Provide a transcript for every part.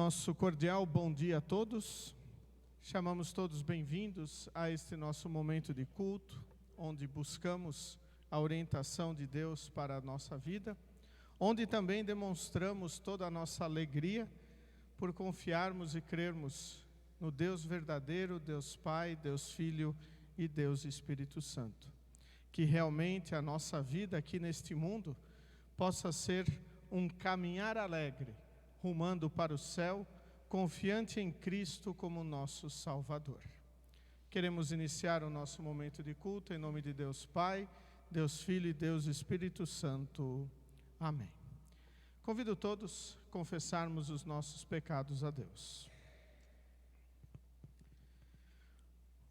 Nosso cordial bom dia a todos. Chamamos todos bem-vindos a este nosso momento de culto, onde buscamos a orientação de Deus para a nossa vida, onde também demonstramos toda a nossa alegria por confiarmos e crermos no Deus verdadeiro, Deus Pai, Deus Filho e Deus Espírito Santo. Que realmente a nossa vida aqui neste mundo possa ser um caminhar alegre, rumando para o céu, confiante em Cristo como nosso Salvador. Queremos iniciar o nosso momento de culto em nome de Deus Pai, Deus Filho e Deus Espírito Santo. Amém. Convido todos a confessarmos os nossos pecados a Deus.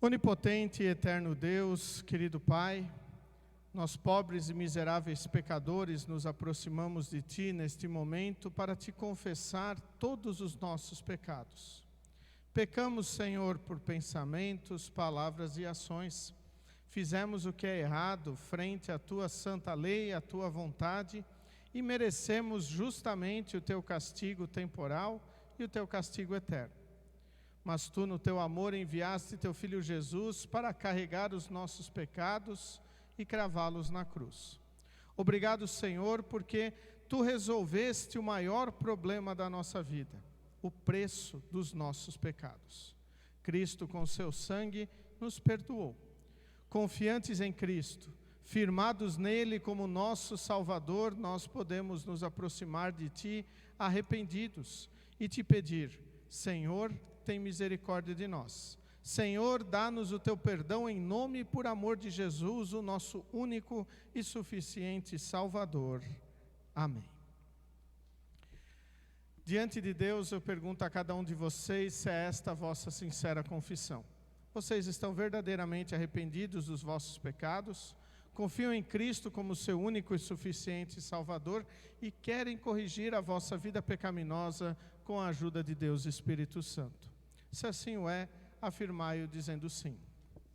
Onipotente e eterno Deus, querido Pai, nós pobres e miseráveis pecadores nos aproximamos de Ti neste momento para Te confessar todos os nossos pecados. Pecamos, Senhor, por pensamentos, palavras e ações. Fizemos o que é errado frente à Tua santa lei, à Tua vontade, e merecemos justamente o Teu castigo temporal e o Teu castigo eterno. Mas Tu, no Teu amor, enviaste Teu Filho Jesus para carregar os nossos pecados e cravá-los na cruz. Obrigado, Senhor, porque Tu resolveste o maior problema da nossa vida, o preço dos nossos pecados. Cristo, com seu sangue, nos perdoou. Confiantes em Cristo, firmados nele como nosso Salvador, nós podemos nos aproximar de Ti arrependidos e Te pedir: Senhor, tem misericórdia de nós. Senhor, dá-nos o Teu perdão em nome e por amor de Jesus, o nosso único e suficiente Salvador. Amém. Diante de Deus, eu pergunto a cada um de vocês se é esta a vossa sincera confissão. Vocês estão verdadeiramente arrependidos dos vossos pecados? Confiam em Cristo como seu único e suficiente Salvador e querem corrigir a vossa vida pecaminosa com a ajuda de Deus Espírito Santo? Se assim o é, afirmai-o dizendo sim.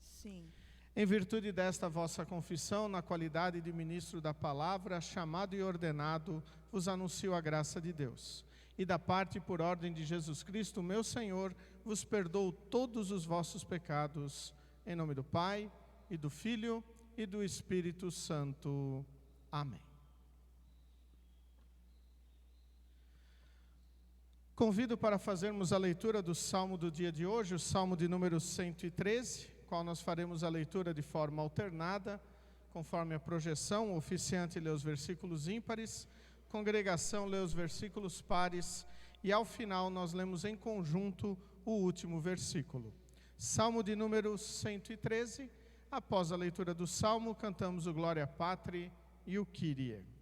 Sim. Em virtude desta vossa confissão, na qualidade de ministro da palavra, chamado e ordenado, vos anuncio a graça de Deus. E da parte e por ordem de Jesus Cristo, meu Senhor, vos perdoo todos os vossos pecados. Em nome do Pai, e do Filho, e do Espírito Santo. Amém. Convido para fazermos a leitura do Salmo do dia de hoje, o Salmo de número 113, qual nós faremos a leitura de forma alternada, conforme a projeção. O oficiante lê os versículos ímpares, congregação lê os versículos pares, e ao final nós lemos em conjunto o último versículo. Salmo de número 113, após a leitura do Salmo, cantamos o Glória Patri e o Kyrie.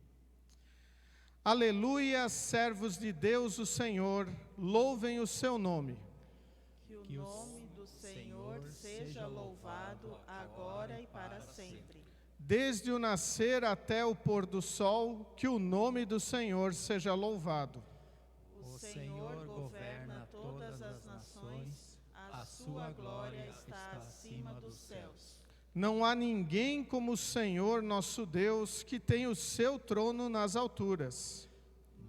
Aleluia, servos de Deus o Senhor, louvem o seu nome. Que o nome do Senhor seja louvado agora e para sempre. Desde o nascer até o pôr do sol, que o nome do Senhor seja louvado. O Senhor governa todas as nações, a sua glória está acima dos céus. Não há ninguém como o Senhor nosso Deus, que tem o seu trono nas alturas.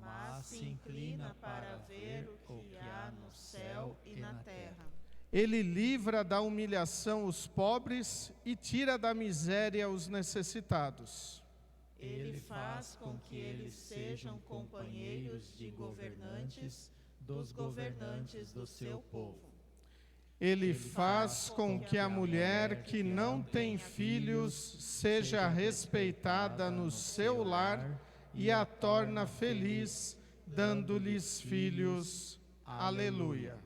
Mas se inclina para ver o que há no céu e na terra. Ele livra da humilhação os pobres e tira da miséria os necessitados. Ele faz com que eles sejam companheiros de governantes, dos governantes do seu povo. Ele faz com que a mulher que não tem filhos seja respeitada no seu lar e a torna feliz, dando-lhes filhos. Aleluia.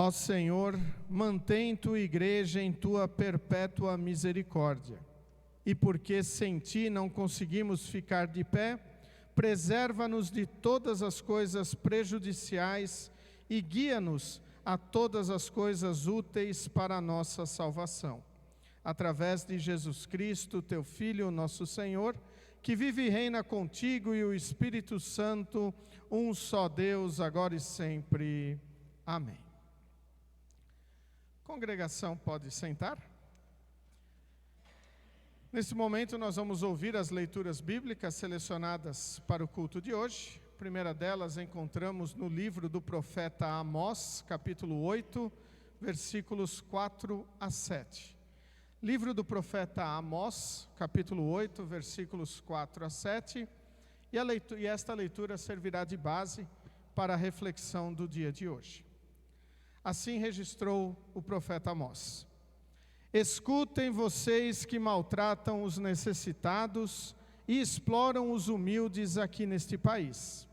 Ó Senhor, mantém tua igreja em tua perpétua misericórdia. E porque sem ti não conseguimos ficar de pé, preserva-nos de todas as coisas prejudiciais e guia-nos a todas as coisas úteis para a nossa salvação. Através de Jesus Cristo, teu Filho, nosso Senhor, que vive e reina contigo e o Espírito Santo, um só Deus, agora e sempre. Amém. Congregação, pode sentar. Nesse momento nós vamos ouvir as leituras bíblicas selecionadas para o culto de hoje. A primeira delas encontramos no livro do profeta Amós, capítulo 8, versículos 4 a 7. Livro do profeta Amós, capítulo 8, versículos 4 a 7. E esta leitura servirá de base para a reflexão do dia de hoje. Assim registrou o profeta Amós: escutem vocês que maltratam os necessitados e exploram os humildes aqui neste país.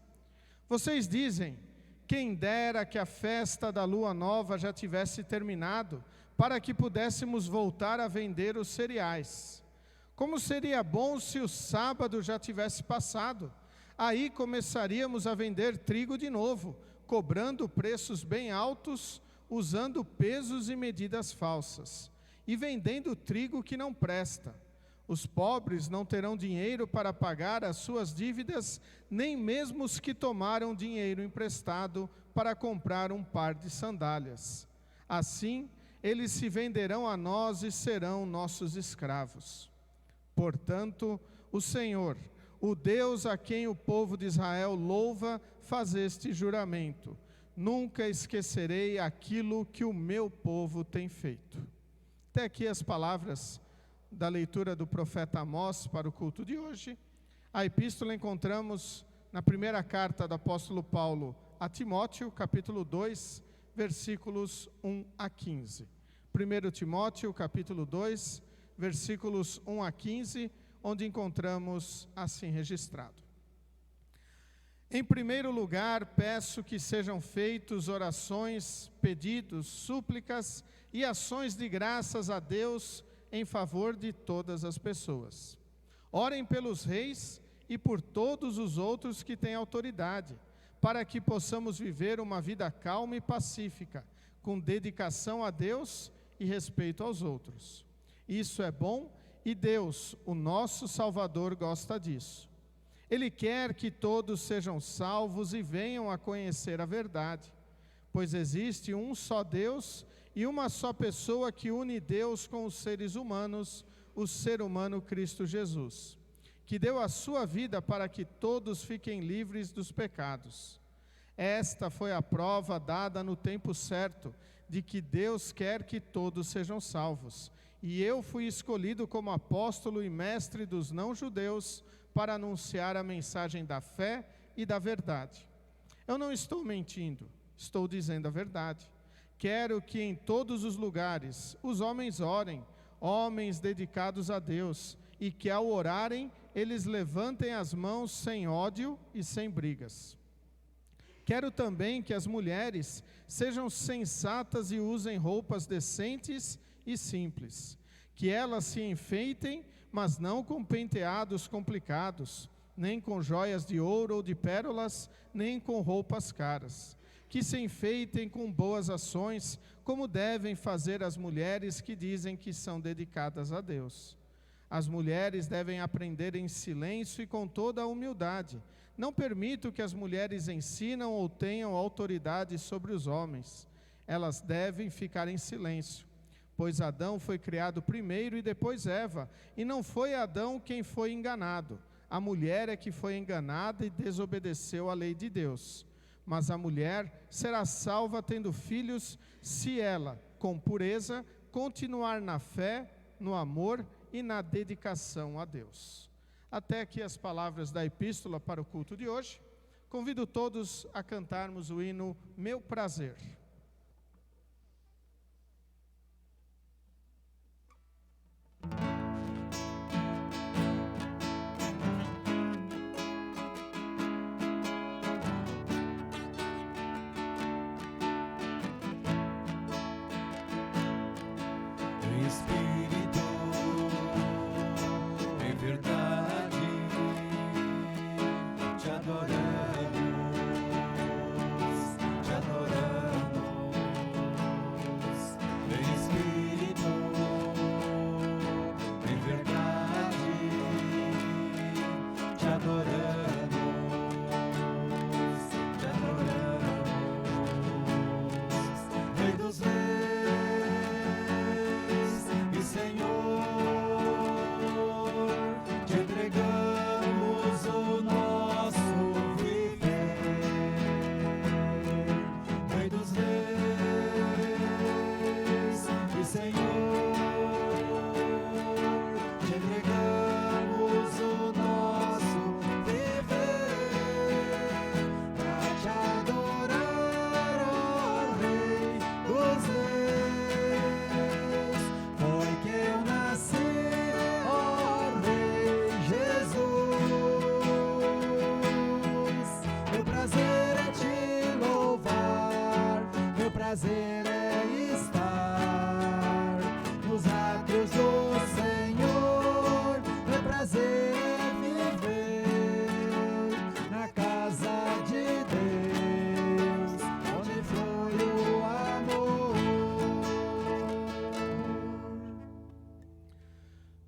Vocês dizem, quem dera que a festa da lua nova já tivesse terminado, para que pudéssemos voltar a vender os cereais. Como seria bom se o sábado já tivesse passado, aí começaríamos a vender trigo de novo, cobrando preços bem altos, usando pesos e medidas falsas, e vendendo trigo que não presta. Os pobres não terão dinheiro para pagar as suas dívidas, nem mesmo os que tomaram dinheiro emprestado para comprar um par de sandálias. Assim, eles se venderão a nós e serão nossos escravos. Portanto, o Senhor, o Deus a quem o povo de Israel louva, faz este juramento: nunca esquecerei aquilo que o meu povo tem feito. Até aqui as palavras da leitura do profeta Amós para o culto de hoje. A epístola encontramos na primeira carta do apóstolo Paulo a Timóteo, capítulo 2, versículos 1 a 15. 1 Timóteo, capítulo 2, versículos 1 a 15, onde encontramos assim registrado: em primeiro lugar, peço que sejam feitos orações, pedidos, súplicas e ações de graças a Deus em favor de todas as pessoas. Orem pelos reis e por todos os outros que têm autoridade, para que possamos viver uma vida calma e pacífica, com dedicação a Deus e respeito aos outros. Isso é bom e Deus, o nosso Salvador, gosta disso. Ele quer que todos sejam salvos e venham a conhecer a verdade, pois existe um só Deus e uma só pessoa que une Deus com os seres humanos, o ser humano Cristo Jesus, que deu a sua vida para que todos fiquem livres dos pecados. Esta foi a prova dada no tempo certo, de que Deus quer que todos sejam salvos. E eu fui escolhido como apóstolo e mestre dos não-judeus para anunciar a mensagem da fé e da verdade. Eu não estou mentindo, estou dizendo a verdade. Quero que em todos os lugares os homens orem, homens dedicados a Deus, e que ao orarem eles levantem as mãos sem ódio e sem brigas. Quero também que as mulheres sejam sensatas e usem roupas decentes e simples, que elas se enfeitem, mas não com penteados complicados, nem com joias de ouro ou de pérolas, nem com roupas caras. Que se enfeitem com boas ações, como devem fazer as mulheres que dizem que são dedicadas a Deus. As mulheres devem aprender em silêncio e com toda a humildade. Não permito que as mulheres ensinam ou tenham autoridade sobre os homens. Elas devem ficar em silêncio, pois Adão foi criado primeiro e depois Eva, e não foi Adão quem foi enganado. A mulher é que foi enganada e desobedeceu à lei de Deus. Mas a mulher será salva tendo filhos, se ela, com pureza, continuar na fé, no amor e na dedicação a Deus. Até aqui as palavras da epístola para o culto de hoje. Convido todos a cantarmos o hino Meu Prazer.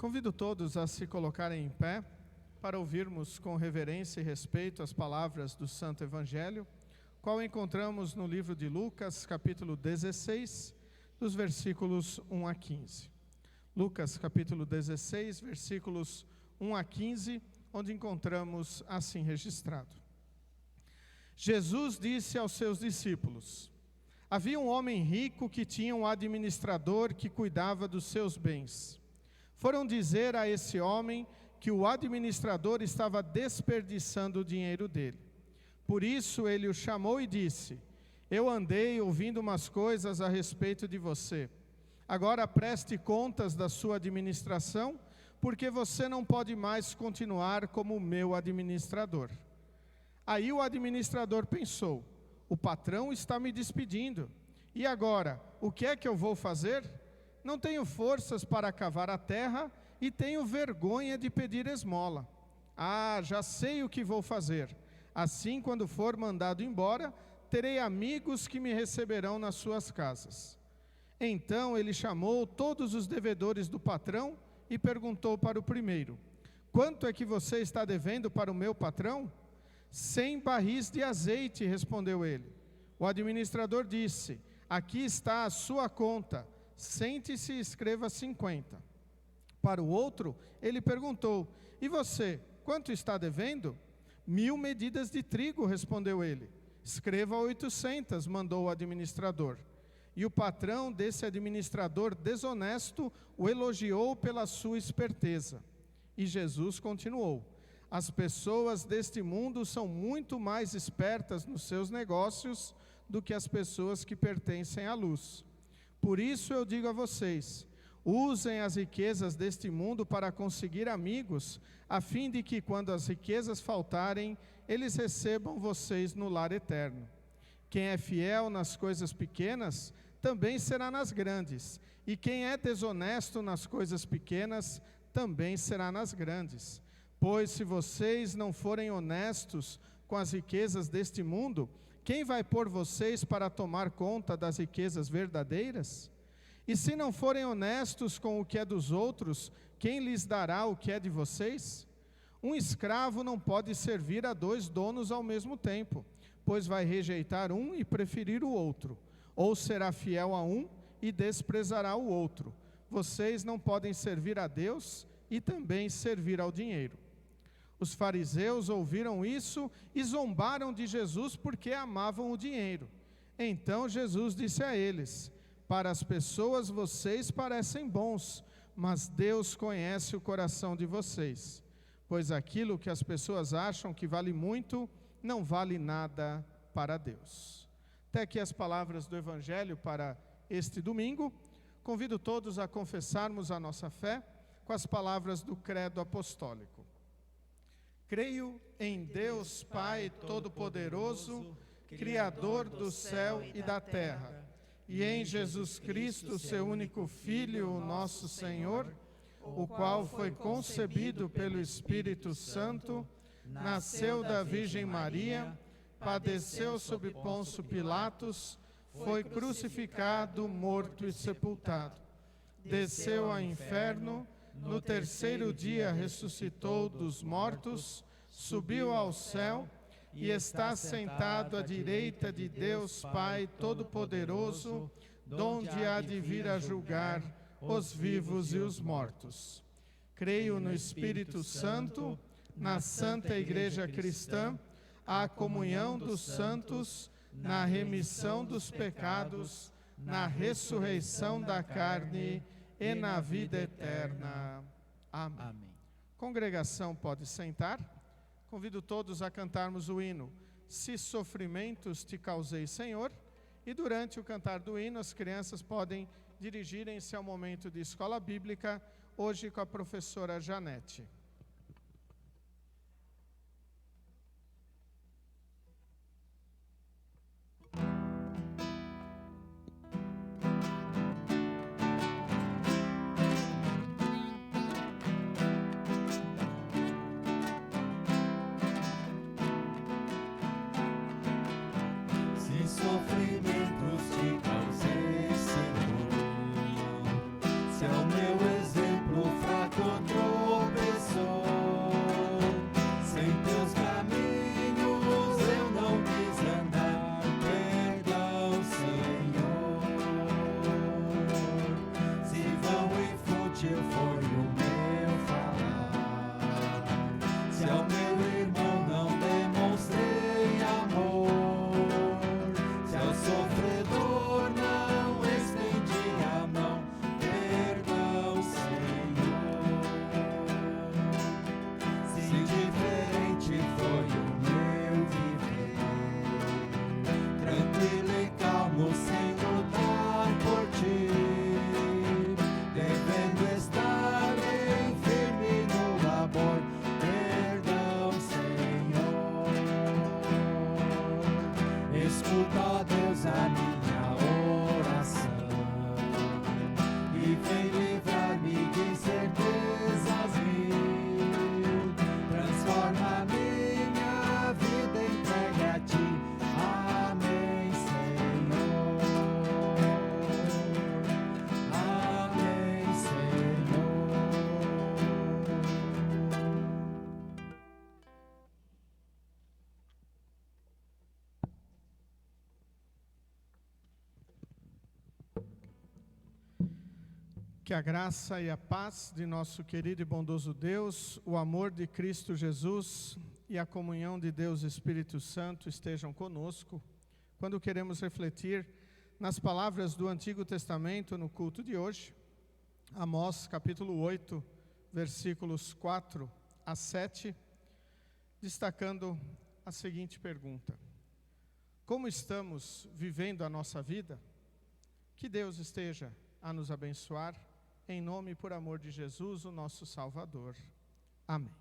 Convido todos a se colocarem em pé para ouvirmos com reverência e respeito as palavras do Santo Evangelho, qual encontramos no livro de Lucas, capítulo 16, dos versículos 1 a 15. Lucas, capítulo 16, versículos 1 a 15, onde encontramos assim registrado. Jesus disse aos seus discípulos: havia um homem rico que tinha um administrador que cuidava dos seus bens. Foram dizer a esse homem que o administrador estava desperdiçando o dinheiro dele. Por isso ele o chamou e disse: eu andei ouvindo umas coisas a respeito de você. Agora preste contas da sua administração, porque você não pode mais continuar como meu administrador. Aí o administrador pensou: o patrão está me despedindo. E agora, o que é que eu vou fazer? Não tenho forças para cavar a terra e tenho vergonha de pedir esmola. Já sei o que vou fazer. Assim, quando for mandado embora, terei amigos que me receberão nas suas casas. Então ele chamou todos os devedores do patrão e perguntou para o primeiro: quanto é que você está devendo para o meu patrão? 100 barris de azeite, respondeu ele. O administrador disse: aqui está a sua conta. Sente-se e escreva 50. Para o outro, ele perguntou: e você, quanto está devendo? 1000 medidas de trigo, respondeu ele. Escreva 800, mandou o administrador. E o patrão desse administrador desonesto o elogiou pela sua esperteza. E Jesus continuou: as pessoas deste mundo são muito mais espertas nos seus negócios do que as pessoas que pertencem à luz. Por isso eu digo a vocês: usem as riquezas deste mundo para conseguir amigos, a fim de que, quando as riquezas faltarem, eles recebam vocês no lar eterno. Quem é fiel nas coisas pequenas, também será nas grandes. E quem é desonesto nas coisas pequenas, também será nas grandes. Pois se vocês não forem honestos com as riquezas deste mundo, quem vai pôr vocês para tomar conta das riquezas verdadeiras? E se não forem honestos com o que é dos outros, quem lhes dará o que é de vocês? Um escravo não pode servir a 2 donos ao mesmo tempo, pois vai rejeitar um e preferir o outro, ou será fiel a um e desprezará o outro. Vocês não podem servir a Deus e também servir ao dinheiro. Os fariseus ouviram isso e zombaram de Jesus porque amavam o dinheiro. Então Jesus disse a eles: para as pessoas vocês parecem bons, mas Deus conhece o coração de vocês. Pois aquilo que as pessoas acham que vale muito, não vale nada para Deus. Até aqui as palavras do Evangelho para este domingo. Convido todos a confessarmos a nossa fé com as palavras do Credo Apostólico. Creio em Deus Pai Todo-Poderoso, Criador do céu e da terra, e em Jesus Cristo, seu único Filho, o nosso Senhor, o qual foi concebido pelo Espírito Santo, nasceu da Virgem Maria, padeceu sob Pôncio Pilatos, foi crucificado, morto e sepultado. Desceu ao inferno, no terceiro dia ressuscitou dos mortos, subiu ao céu e está sentado à direita de Deus Pai Todo-Poderoso, donde há de vir a julgar os vivos e os mortos. Creio no Espírito Santo, na Santa Igreja Cristã, a comunhão dos santos, na remissão dos pecados, na ressurreição da carne e na vida eterna. Amém. Amém. Congregação pode sentar. Convido todos a cantarmos o hino Se Sofrimentos Te Causei, Senhor. E durante o cantar do hino, as crianças podem dirigirem-se ao momento de escola bíblica, hoje com a professora Janete. Sofrimentos te causei, Senhor, se ao meu exemplo fraco ao meu irmão não demonstrei amor, se ao sofredor não estendi a mão, perdão, Senhor. Se diferente foi o meu viver, tranquilo e calmo sem lutar por ti, devendo estar bem firme no labor, perdão, Senhor. Escuta, Deus, a minha oração e vem livrar-me de certezas mil. Transforma minha vida, entregue a ti. Amém, Senhor. Amém, Senhor. Que a graça e a paz de nosso querido e bondoso Deus, o amor de Cristo Jesus e a comunhão de Deus Espírito Santo estejam conosco, quando queremos refletir nas palavras do Antigo Testamento no culto de hoje. Amós capítulo 8, versículos 4 a 7, destacando a seguinte pergunta: como estamos vivendo a nossa vida? Que Deus esteja a nos abençoar, em nome e por amor de Jesus, o nosso Salvador. Amém.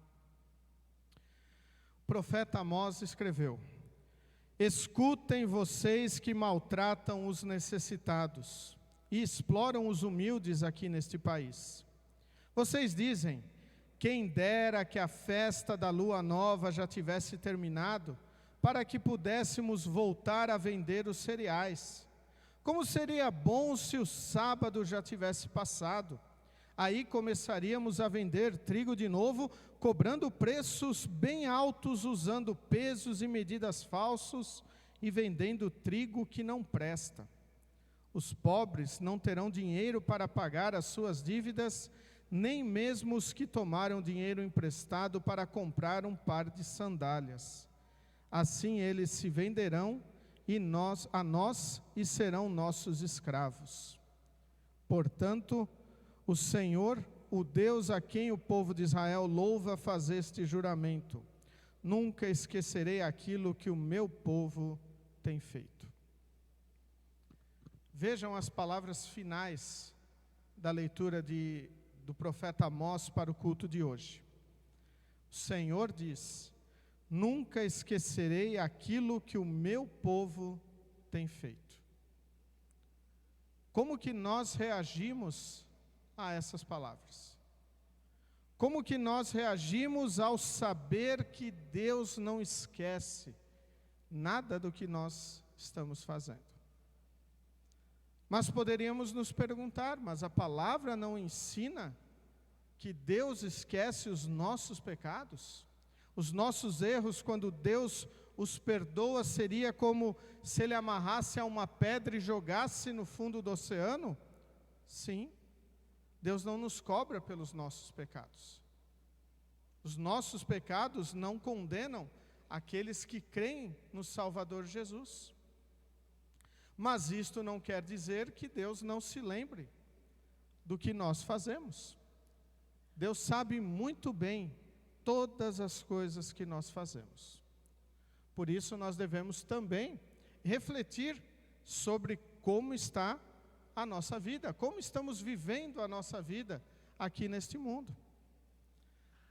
O profeta Amós escreveu: escutem vocês que maltratam os necessitados e exploram os humildes aqui neste país. Vocês dizem: quem dera que a festa da lua nova já tivesse terminado, para que pudéssemos voltar a vender os cereais. Como seria bom se o sábado já tivesse passado. Aí começaríamos a vender trigo de novo, cobrando preços bem altos, usando pesos e medidas falsos e vendendo trigo que não presta. Os pobres não terão dinheiro para pagar as suas dívidas, nem mesmo os que tomaram dinheiro emprestado para comprar um par de sandálias. Assim eles se venderão a nós e serão nossos escravos. Portanto, o Senhor, o Deus a quem o povo de Israel louva, faz este juramento: nunca esquecerei aquilo que o meu povo tem feito. Vejam as palavras finais da leitura do profeta Amós para o culto de hoje. O Senhor diz: nunca esquecerei aquilo que o meu povo tem feito. Como que nós reagimos a essas palavras? Como que nós reagimos ao saber que Deus não esquece nada do que nós estamos fazendo? Mas poderíamos nos perguntar: mas a palavra não ensina que Deus esquece os nossos pecados? Os nossos erros, quando Deus os perdoa, seria como se Ele amarrasse a uma pedra e jogasse no fundo do oceano? Sim, Deus não nos cobra pelos nossos pecados. Os nossos pecados não condenam aqueles que creem no Salvador Jesus. Mas isto não quer dizer que Deus não se lembre do que nós fazemos. Deus sabe muito bem todas as coisas que nós fazemos. Por isso nós devemos também refletir sobre como está a nossa vida, como estamos vivendo a nossa vida aqui neste mundo.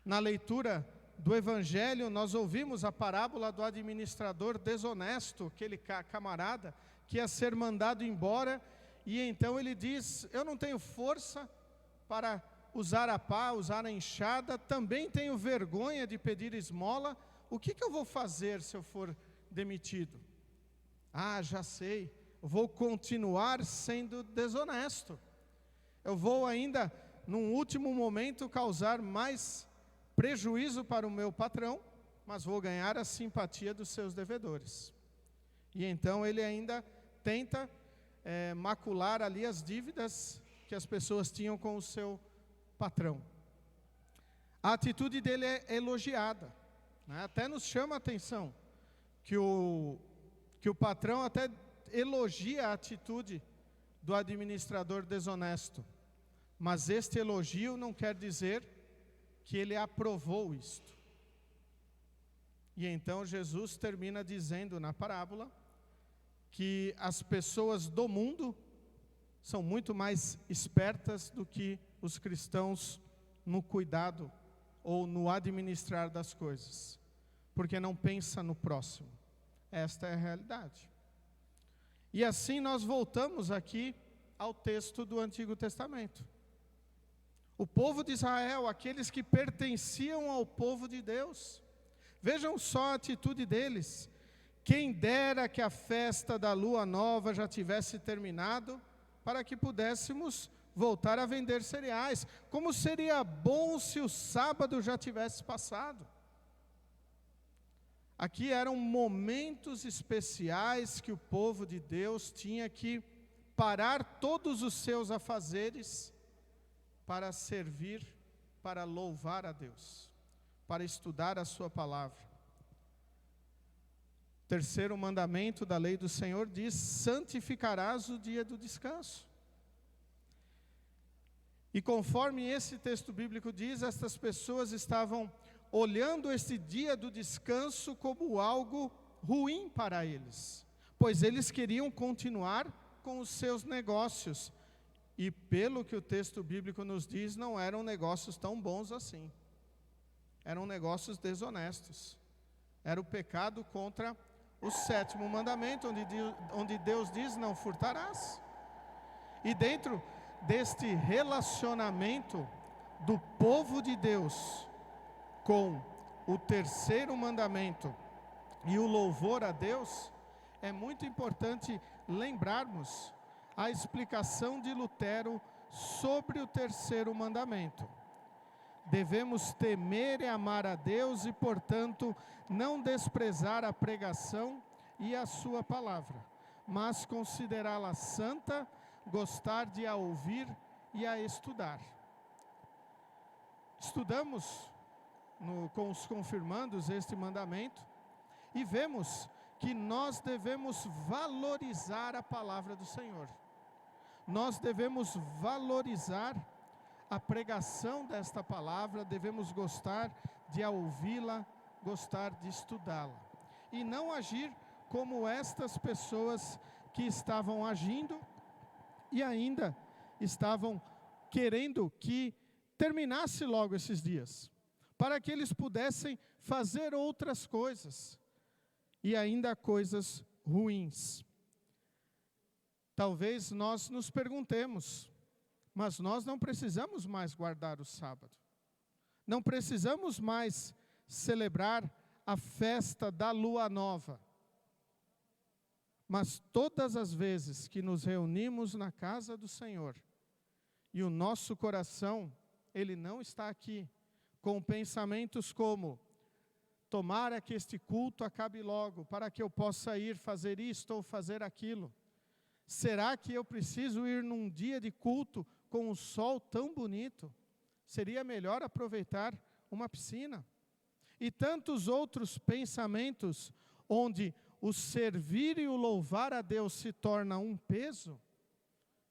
Na leitura do Evangelho, nós ouvimos a parábola do administrador desonesto, aquele camarada que ia ser mandado embora, e então ele diz: eu não tenho força para usar a pá, usar a enxada, também tenho vergonha de pedir esmola, o que eu vou fazer se eu for demitido? Ah, já sei, eu vou continuar sendo desonesto, eu vou ainda, num último momento, causar mais prejuízo para o meu patrão, mas vou ganhar a simpatia dos seus devedores. E então ele ainda tenta macular ali as dívidas que as pessoas tinham com o seu patrão. A atitude dele é elogiada. né? Até nos chama a atenção que o patrão até elogia a atitude do administrador desonesto. Mas este elogio não quer dizer que ele aprovou isto. E então Jesus termina dizendo na parábola que as pessoas do mundo são muito mais espertas do que os cristãos no cuidado ou no administrar das coisas, porque não pensa no próximo. Esta é a realidade. E assim nós voltamos aqui ao texto do Antigo Testamento. O povo de Israel, aqueles que pertenciam ao povo de Deus, vejam só a atitude deles. Quem dera que a festa da lua nova já tivesse terminado, para que pudéssemos voltar a vender cereais. Como seria bom se o sábado já tivesse passado. Aqui eram momentos especiais que o povo de Deus tinha que parar todos os seus afazeres para servir, para louvar a Deus, para estudar a sua palavra. O terceiro mandamento da lei do Senhor diz: santificarás o dia do descanso. E conforme esse texto bíblico diz, estas pessoas estavam olhando este dia do descanso como algo ruim para eles, pois eles queriam continuar com os seus negócios. E pelo que o texto bíblico nos diz, não eram negócios tão bons assim. Eram negócios desonestos. Era o pecado contra o sétimo mandamento, onde Deus diz: não furtarás. E dentro deste relacionamento do povo de Deus com o terceiro mandamento e o louvor a Deus, é muito importante lembrarmos a explicação de Lutero sobre o terceiro mandamento. Devemos temer e amar a Deus e, portanto, não desprezar a pregação e a sua palavra, mas considerá-la santa, gostar de a ouvir e a estudar. Estudamos com os confirmandos este mandamento e vemos que nós devemos valorizar a palavra do Senhor. Nós devemos valorizar a pregação desta palavra, devemos gostar de a ouvi-la, gostar de estudá-la. E não agir como estas pessoas que estavam agindo e ainda estavam querendo que terminasse logo esses dias, para que eles pudessem fazer outras coisas, e ainda coisas ruins. Talvez nós nos perguntemos: mas nós não precisamos mais guardar o sábado. Não precisamos mais celebrar a festa da lua nova. Mas todas as vezes que nos reunimos na casa do Senhor, e o nosso coração, ele não está aqui, com pensamentos como: tomara que este culto acabe logo, para que eu possa ir fazer isto ou fazer aquilo. Será que eu preciso ir num dia de culto com o sol tão bonito? Seria melhor aproveitar uma piscina. E tantos outros pensamentos, onde o servir e o louvar a Deus se torna um peso.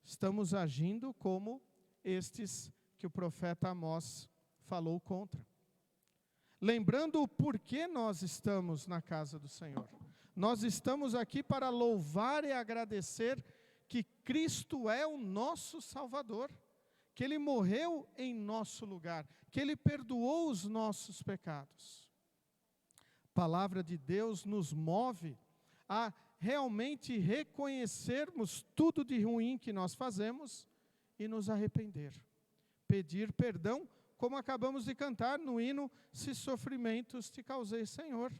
Estamos agindo como estes que o profeta Amós falou contra. Lembrando o porquê nós estamos na casa do Senhor. Nós estamos aqui para louvar e agradecer que Cristo é o nosso Salvador, que Ele morreu em nosso lugar, que Ele perdoou os nossos pecados. A palavra de Deus nos move a realmente reconhecermos tudo de ruim que nós fazemos e nos arrepender. Pedir perdão, como acabamos de cantar no hino: se sofrimentos te causei, Senhor.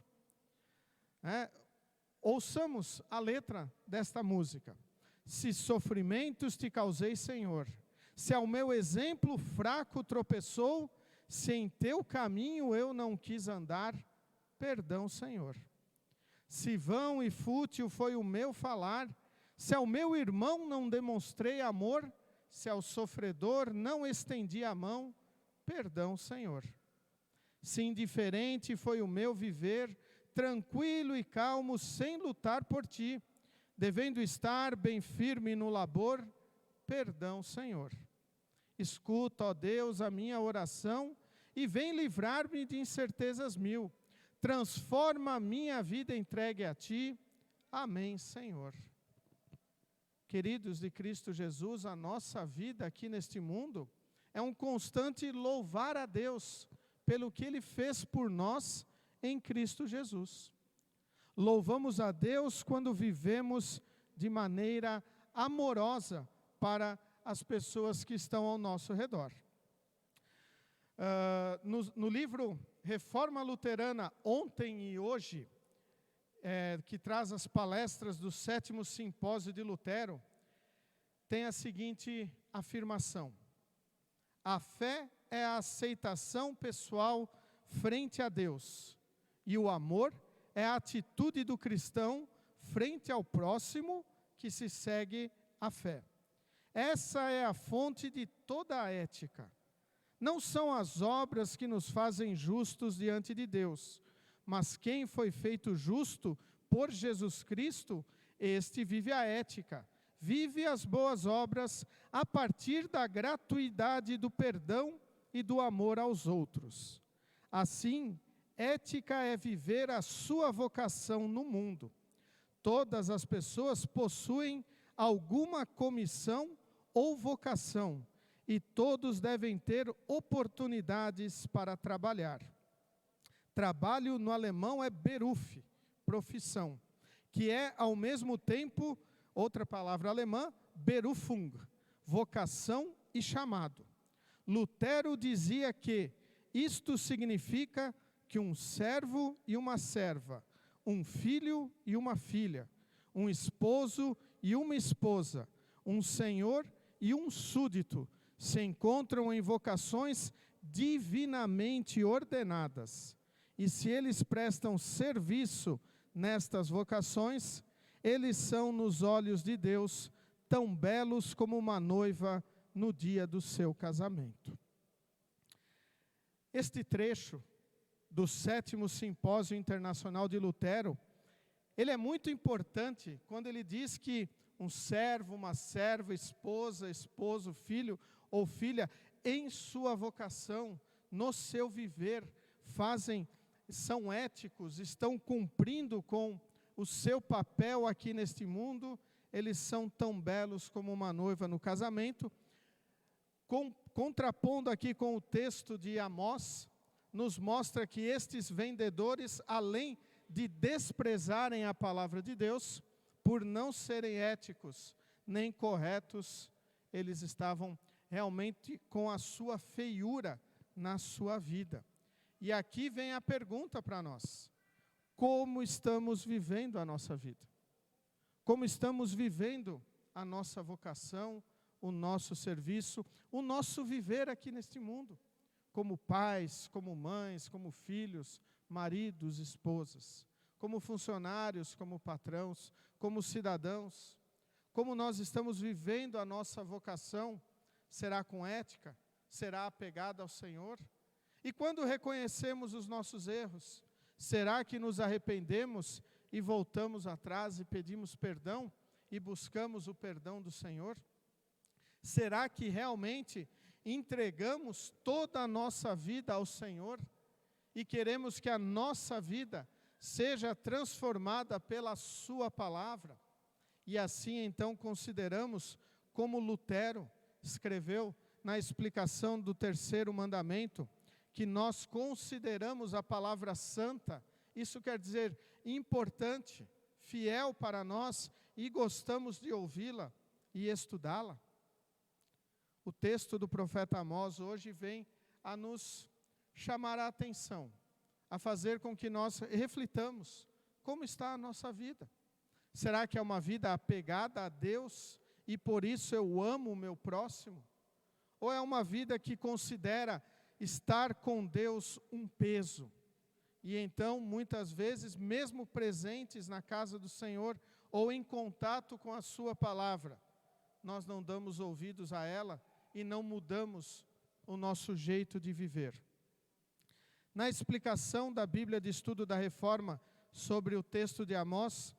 Ouçamos a letra desta música. Se sofrimentos te causei, Senhor, se ao meu exemplo fraco tropeçou, se em teu caminho eu não quis andar, perdão, Senhor. Se vão e fútil foi o meu falar, se ao meu irmão não demonstrei amor, se ao sofredor não estendi a mão, perdão, Senhor. Se indiferente foi o meu viver, tranquilo e calmo, sem lutar por ti, devendo estar bem firme no labor, perdão, Senhor. Escuta, ó Deus, a minha oração e vem livrar-me de incertezas mil. Transforma a minha vida entregue a ti. Amém, Senhor. Queridos de Cristo Jesus, a nossa vida aqui neste mundo é um constante louvar a Deus pelo que Ele fez por nós em Cristo Jesus. Louvamos a Deus quando vivemos de maneira amorosa para as pessoas que estão ao nosso redor. No livro Reforma Luterana, Ontem e Hoje, que traz as palestras do 7º Simpósio de Lutero, tem a seguinte afirmação: a fé é a aceitação pessoal frente a Deus, e o amor é a atitude do cristão frente ao próximo que se segue a fé. Essa é a fonte de toda a ética. Não são as obras que nos fazem justos diante de Deus, mas quem foi feito justo por Jesus Cristo, este vive a ética, vive as boas obras a partir da gratuidade do perdão e do amor aos outros. Assim, ética é viver a sua vocação no mundo. Todas as pessoas possuem alguma comissão ou vocação, e todos devem ter oportunidades para trabalhar. Trabalho no alemão é Beruf, profissão, que é ao mesmo tempo, outra palavra alemã, Berufung, vocação e chamado. Lutero dizia que isto significa que um servo e uma serva, um filho e uma filha, um esposo e uma esposa, um senhor e um súdito se encontram em vocações divinamente ordenadas. E se eles prestam serviço nestas vocações, eles são nos olhos de Deus tão belos como uma noiva no dia do seu casamento. Este trecho do 7º Simpósio Internacional de Lutero, ele é muito importante quando ele diz que um servo, uma serva, esposa, esposo, filho ou filha, em sua vocação, no seu viver, são éticos, estão cumprindo com o seu papel aqui neste mundo, eles são tão belos como uma noiva no casamento. Contrapondo aqui com o texto de Amós, nos mostra que estes vendedores, além de desprezarem a palavra de Deus, por não serem éticos nem corretos, eles estavam realmente com a sua feiura na sua vida. E aqui vem a pergunta para nós: como estamos vivendo a nossa vida? Como estamos vivendo a nossa vocação, o nosso serviço, o nosso viver aqui neste mundo? Como pais, como mães, como filhos, maridos, esposas, como funcionários, como patrões, como cidadãos. Como nós estamos vivendo a nossa vocação? Será com ética? Será apegada ao Senhor? E quando reconhecemos os nossos erros, será que nos arrependemos e voltamos atrás e pedimos perdão e buscamos o perdão do Senhor? Será que realmente entregamos toda a nossa vida ao Senhor e queremos que a nossa vida seja transformada pela sua palavra? E assim então consideramos, como Lutero escreveu na explicação do 3º mandamento, que nós consideramos a palavra santa, isso quer dizer importante, fiel para nós, e gostamos de ouvi-la e estudá-la. O texto do profeta Amós hoje vem a nos chamar a atenção, a fazer com que nós reflitamos como está a nossa vida. Será que é uma vida apegada a Deus e por isso eu amo o meu próximo? Ou é uma vida que considera estar com Deus um peso? E então, muitas vezes, mesmo presentes na casa do Senhor ou em contato com a sua palavra, nós não damos ouvidos a ela e não mudamos o nosso jeito de viver. na explicação da Bíblia de Estudo da Reforma sobre o texto de Amós,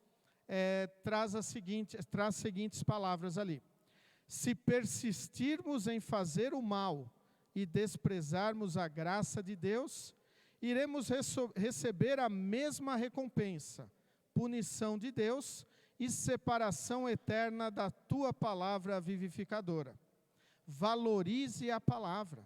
traz as seguintes palavras ali. Se persistirmos em fazer o mal e desprezarmos a graça de Deus, iremos receber a mesma recompensa, punição de Deus e separação eterna da tua palavra vivificadora. Valorize a palavra.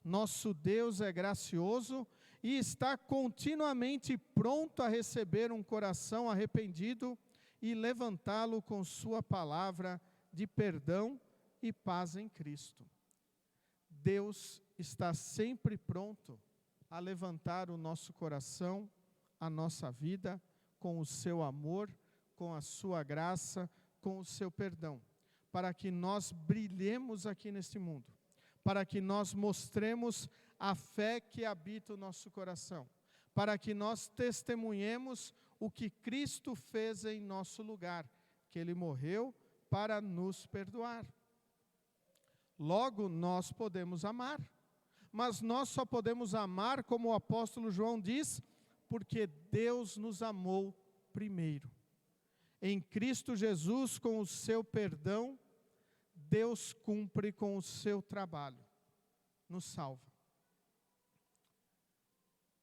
Nosso Deus é gracioso e está continuamente pronto a receber um coração arrependido e levantá-lo com sua palavra de perdão e paz em Cristo. Deus está sempre pronto a levantar o nosso coração, a nossa vida, com o seu amor, com a sua graça, com o seu perdão, para que nós brilhemos aqui neste mundo, para que nós mostremos a fé que habita o nosso coração, para que nós testemunhemos o que Cristo fez em nosso lugar, que Ele morreu para nos perdoar. Logo, nós podemos amar, mas nós só podemos amar, como o apóstolo João diz, porque Deus nos amou primeiro. Em Cristo Jesus, com o seu perdão, Deus cumpre com o seu trabalho, nos salva.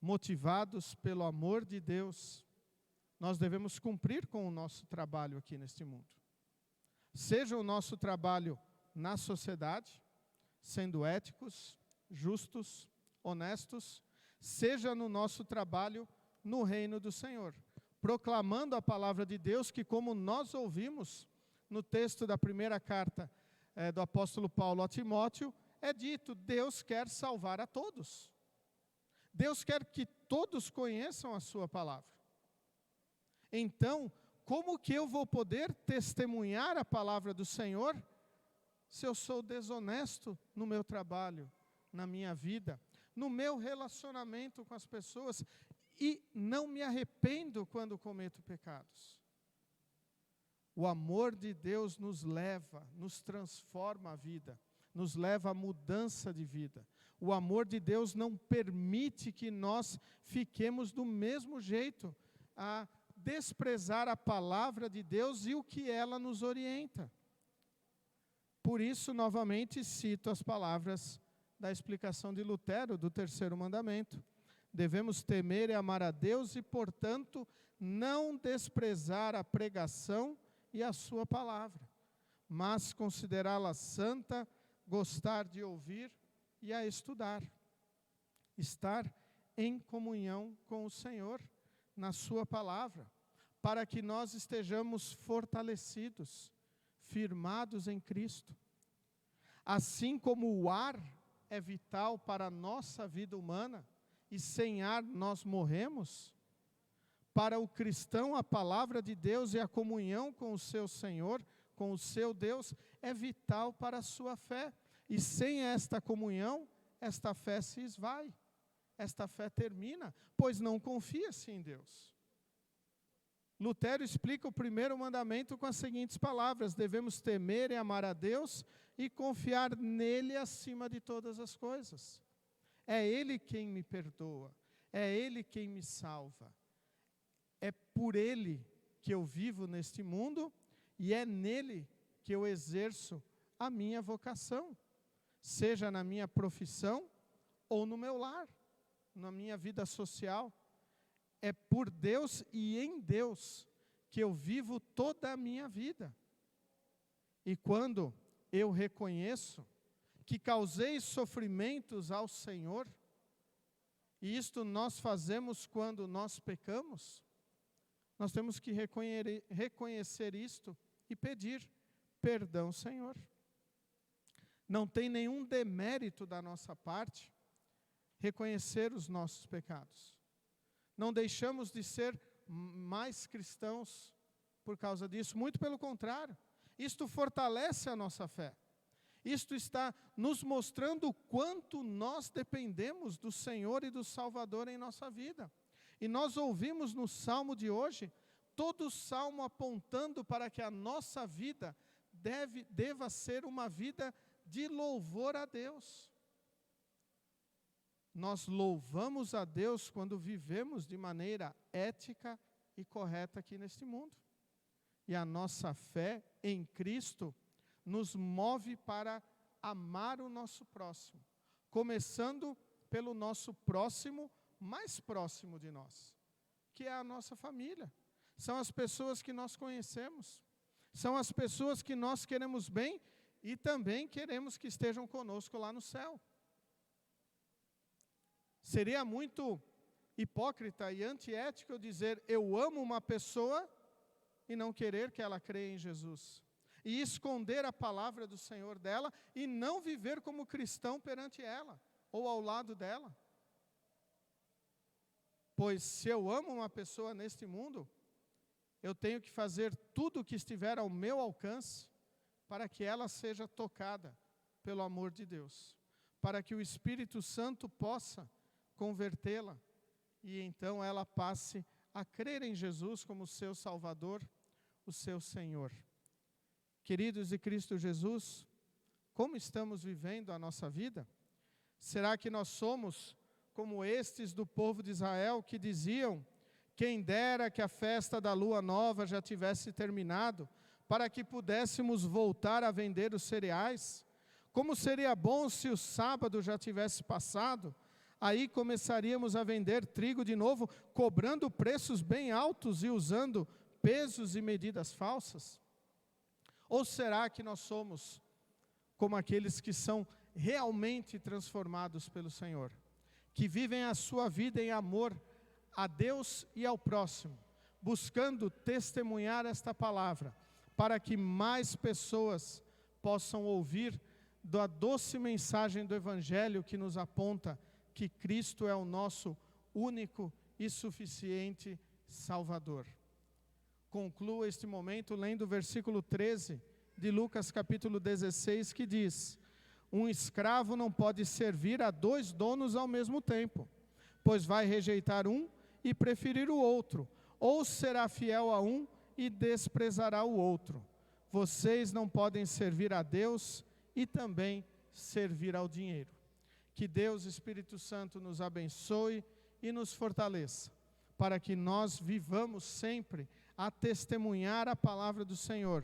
Motivados pelo amor de Deus, nós devemos cumprir com o nosso trabalho aqui neste mundo. Seja o nosso trabalho na sociedade, sendo éticos, justos, honestos, seja no nosso trabalho no reino do Senhor, proclamando a palavra de Deus, que, como nós ouvimos no texto da primeira carta do apóstolo Paulo a Timóteo, é dito: Deus quer salvar a todos. Deus quer que todos conheçam a sua palavra. Então, como que eu vou poder testemunhar a palavra do Senhor se eu sou desonesto no meu trabalho, na minha vida, no meu relacionamento com as pessoas e não me arrependo quando cometo pecados? O amor de Deus nos leva, nos transforma a vida, nos leva à mudança de vida. O amor de Deus não permite que nós fiquemos do mesmo jeito, a desprezar a palavra de Deus e o que ela nos orienta. Por isso, novamente, cito as palavras da explicação de Lutero, do terceiro mandamento. Devemos temer e amar a Deus e, portanto, não desprezar a pregação e a sua palavra, mas considerá-la santa, gostar de ouvir e a estudar. Estar em comunhão com o Senhor, na sua palavra, para que nós estejamos fortalecidos, firmados em Cristo. Assim como o ar é vital para a nossa vida humana, e sem ar nós morremos, para o cristão a palavra de Deus e a comunhão com o seu Senhor, com o seu Deus, é vital para a sua fé. E sem esta comunhão, esta fé se esvai, esta fé termina, pois não confia-se em Deus. Lutero explica o primeiro mandamento com as seguintes palavras: devemos temer e amar a Deus e confiar nele acima de todas as coisas. É Ele quem me perdoa, é Ele quem me salva. É por Ele que eu vivo neste mundo e é nele que eu exerço a minha vocação, seja na minha profissão ou no meu lar, na minha vida social. É por Deus e em Deus que eu vivo toda a minha vida. E quando eu reconheço que causei sofrimentos ao Senhor, e isto nós fazemos quando nós pecamos, nós temos que reconhecer isto e pedir perdão, Senhor. Não tem nenhum demérito da nossa parte reconhecer os nossos pecados. Não deixamos de ser mais cristãos por causa disso, muito pelo contrário. Isto fortalece a nossa fé. Isto está nos mostrando o quanto nós dependemos do Senhor e do Salvador em nossa vida. E nós ouvimos no Salmo de hoje, todo o Salmo apontando para que a nossa vida deva ser uma vida de louvor a Deus. nós louvamos a Deus quando vivemos de maneira ética e correta aqui neste mundo. E a nossa fé em Cristo nos move para amar o nosso próximo, começando pelo nosso próximo mais próximo de nós, que é a nossa família. São as pessoas que nós conhecemos, são as pessoas que nós queremos bem e também queremos que estejam conosco lá no céu. Seria muito hipócrita e antiético eu dizer eu amo uma pessoa e não querer que ela creia em Jesus, e esconder a palavra do Senhor dela e não viver como cristão perante ela ou ao lado dela. Pois se eu amo uma pessoa neste mundo, eu tenho que fazer tudo o que estiver ao meu alcance para que ela seja tocada pelo amor de Deus, para que o Espírito Santo possa convertê-la e então ela passe a crer em Jesus como seu Salvador, o seu Senhor. Queridos de Cristo Jesus, como estamos vivendo a nossa vida? Será que nós somos como estes do povo de Israel que diziam: quem dera que a festa da lua nova já tivesse terminado, para que pudéssemos voltar a vender os cereais? Como seria bom se o sábado já tivesse passado, aí começaríamos a vender trigo de novo, cobrando preços bem altos e usando pesos e medidas falsas? Ou será que nós somos como aqueles que são realmente transformados pelo Senhor, que vivem a sua vida em amor a Deus e ao próximo, buscando testemunhar esta palavra, para que mais pessoas possam ouvir da doce mensagem do Evangelho que nos aponta que Cristo é o nosso único e suficiente Salvador. Concluo este momento lendo o versículo 13 de Lucas capítulo 16, que diz: um escravo não pode servir a 2 donos ao mesmo tempo, pois vai rejeitar um e preferir o outro, ou será fiel a um e desprezará o outro. Vocês não podem servir a Deus e também servir ao dinheiro. Que Deus, Espírito Santo, nos abençoe e nos fortaleça, para que nós vivamos sempre a testemunhar a palavra do Senhor,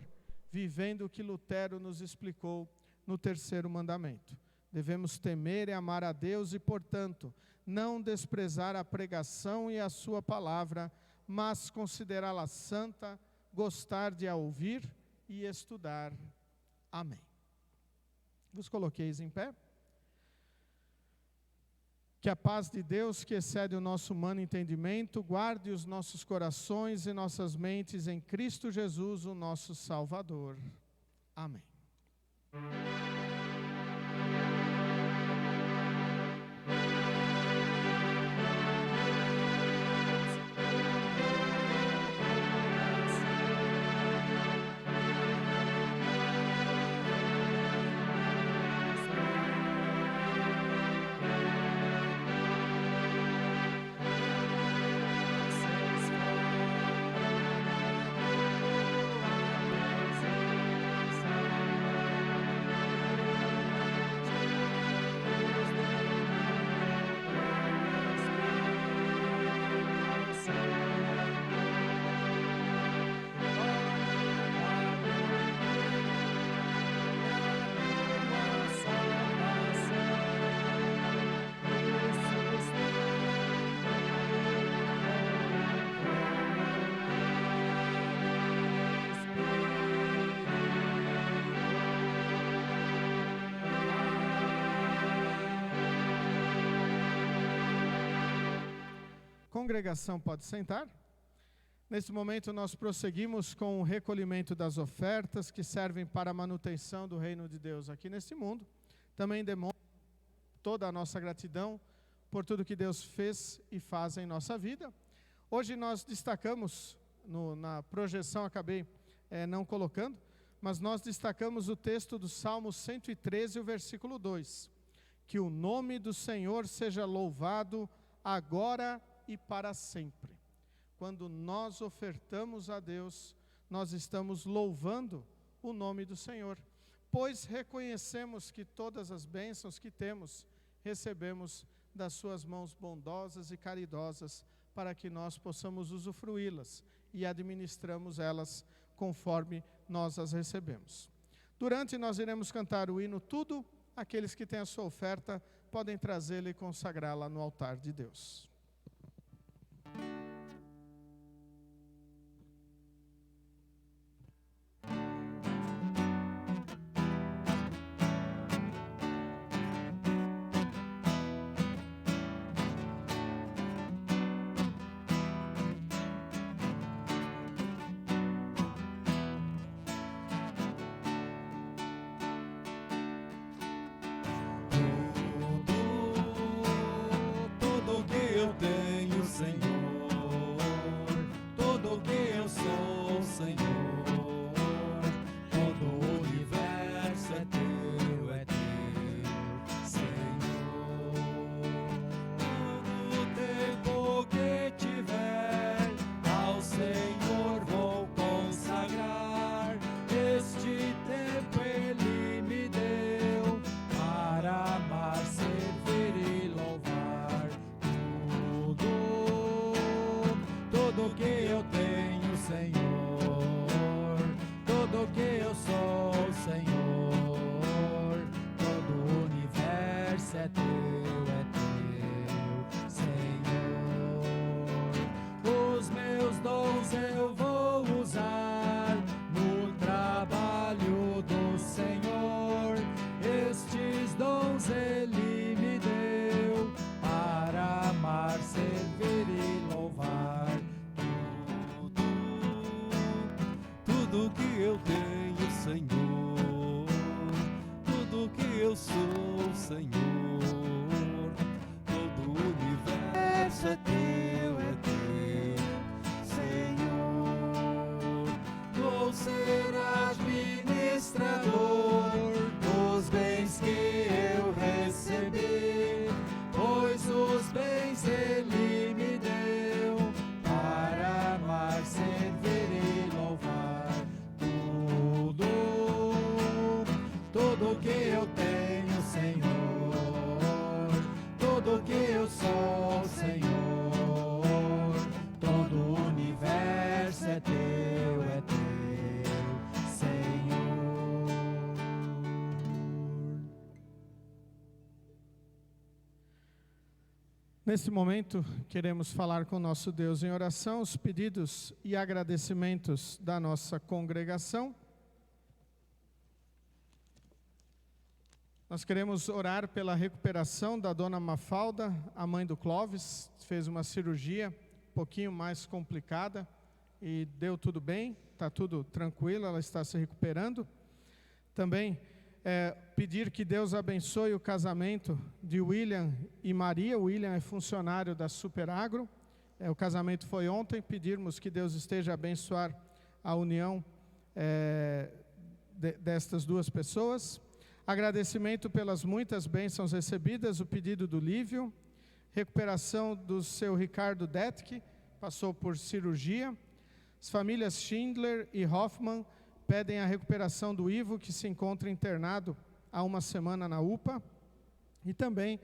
vivendo o que Lutero nos explicou no 3º mandamento. Devemos temer e amar a Deus e, portanto, não desprezar a pregação e a sua palavra, mas considerá-la santa, gostar de a ouvir e estudar. Amém. Vos coloqueis em pé. Que a paz de Deus, que excede o nosso humano entendimento, guarde os nossos corações e nossas mentes em Cristo Jesus, o nosso Salvador. Amém. Congregação pode sentar. Nesse momento nós prosseguimos com o recolhimento das ofertas que servem para a manutenção do reino de Deus aqui neste mundo. Também demonstra toda a nossa gratidão por tudo que Deus fez e faz em nossa vida. Hoje nós destacamos, na projeção acabei não colocando, mas nós destacamos o texto do Salmo 113, o versículo 2. Que o nome do Senhor seja louvado agora e para sempre. Quando nós ofertamos a Deus, nós estamos louvando o nome do Senhor, pois reconhecemos que todas as bênçãos que temos, recebemos das suas mãos bondosas e caridosas, para que nós possamos usufruí-las e administramos elas conforme nós as recebemos. Durante nós iremos cantar o hino Tudo. Aqueles que têm a sua oferta podem trazê-la e consagrá-la no altar de Deus. Tudo que eu tenho, Senhor, tudo que eu sou, Senhor, todo o universo é teu, Senhor. Todo tempo que tiver, ao Senhor vou consagrar. Este tempo Ele me deu para amar, servir e louvar. Tudo que eu tenho, Senhor, tudo que eu sou, Senhor, todo o universo é teu, Senhor. Os meus dons eu vou usar no trabalho do Senhor. Estes dons Ele me deu para amar, servir e louvar. Tudo que eu tenho, Senhor, tudo que eu sou, Senhor, todo o universo é teu, Senhor. Vou ser administrador dos bens que eu recebi, pois os bens Ele me deu para amar, servir e louvar. Tudo que eu tenho, Senhor, tudo que eu sou, Senhor, todo o universo é teu, Senhor. Nesse momento, queremos falar com nosso Deus em oração, os pedidos e agradecimentos da nossa congregação. Nós queremos orar pela recuperação da dona Mafalda, a mãe do Clóvis. Fez uma cirurgia um pouquinho mais complicada e deu tudo bem, está tudo tranquilo, ela está se recuperando. Também pedir que Deus abençoe o casamento de William e Maria. O William é funcionário da Superagro. O casamento foi ontem. Pedirmos que Deus esteja a abençoar a união destas duas pessoas. Agradecimento pelas muitas bênçãos recebidas, o pedido do Lívio, recuperação do seu Ricardo Detke, passou por cirurgia. As famílias Schindler e Hoffmann pedem a recuperação do Ivo, que se encontra internado há uma semana na UPA. E também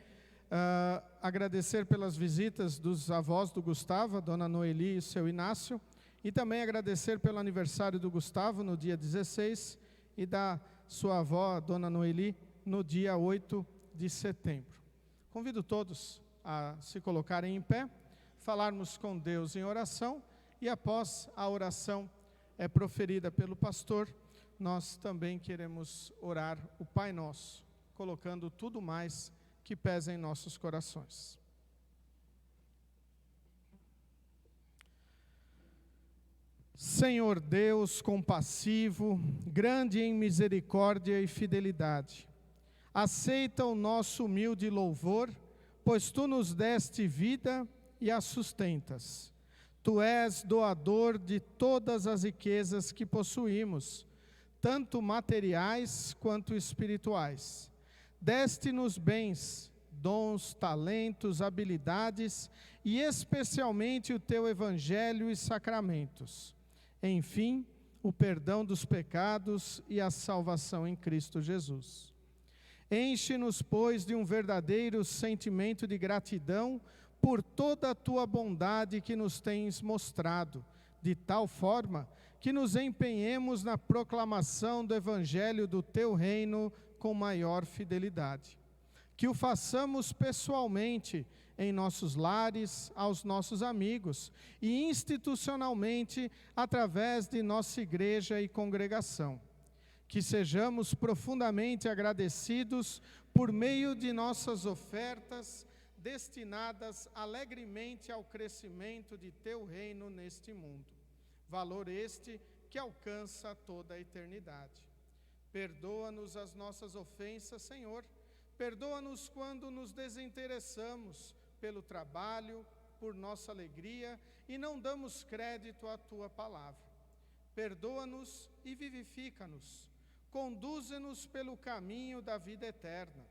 agradecer pelas visitas dos avós do Gustavo, a dona Noeli e o seu Inácio. E também agradecer pelo aniversário do Gustavo, no dia 16, e da sua avó, a dona Noeli, no dia 8 de setembro. Convido todos a se colocarem em pé, falarmos com Deus em oração, e após a oração proferida pelo pastor, nós também queremos orar o Pai Nosso, colocando tudo mais que pesa em nossos corações. Senhor Deus compassivo, grande em misericórdia e fidelidade, aceita o nosso humilde louvor, pois Tu nos deste vida e a sustentas. Tu és doador de todas as riquezas que possuímos, tanto materiais quanto espirituais. Deste-nos bens, dons, talentos, habilidades e especialmente o Teu Evangelho e sacramentos. Enfim, o perdão dos pecados e a salvação em Cristo Jesus. Enche-nos, pois, de um verdadeiro sentimento de gratidão por toda a tua bondade que nos tens mostrado, de tal forma que nos empenhemos na proclamação do Evangelho do teu reino com maior fidelidade. Que o façamos pessoalmente em nossos lares, aos nossos amigos, e institucionalmente através de nossa igreja e congregação. Que sejamos profundamente agradecidos por meio de nossas ofertas, destinadas alegremente ao crescimento de teu reino neste mundo. Valor este que alcança toda a eternidade. Perdoa-nos as nossas ofensas, Senhor. Perdoa-nos quando nos desinteressamos pelo trabalho, por nossa alegria e não damos crédito à tua palavra. Perdoa-nos e vivifica-nos. Conduze-nos pelo caminho da vida eterna.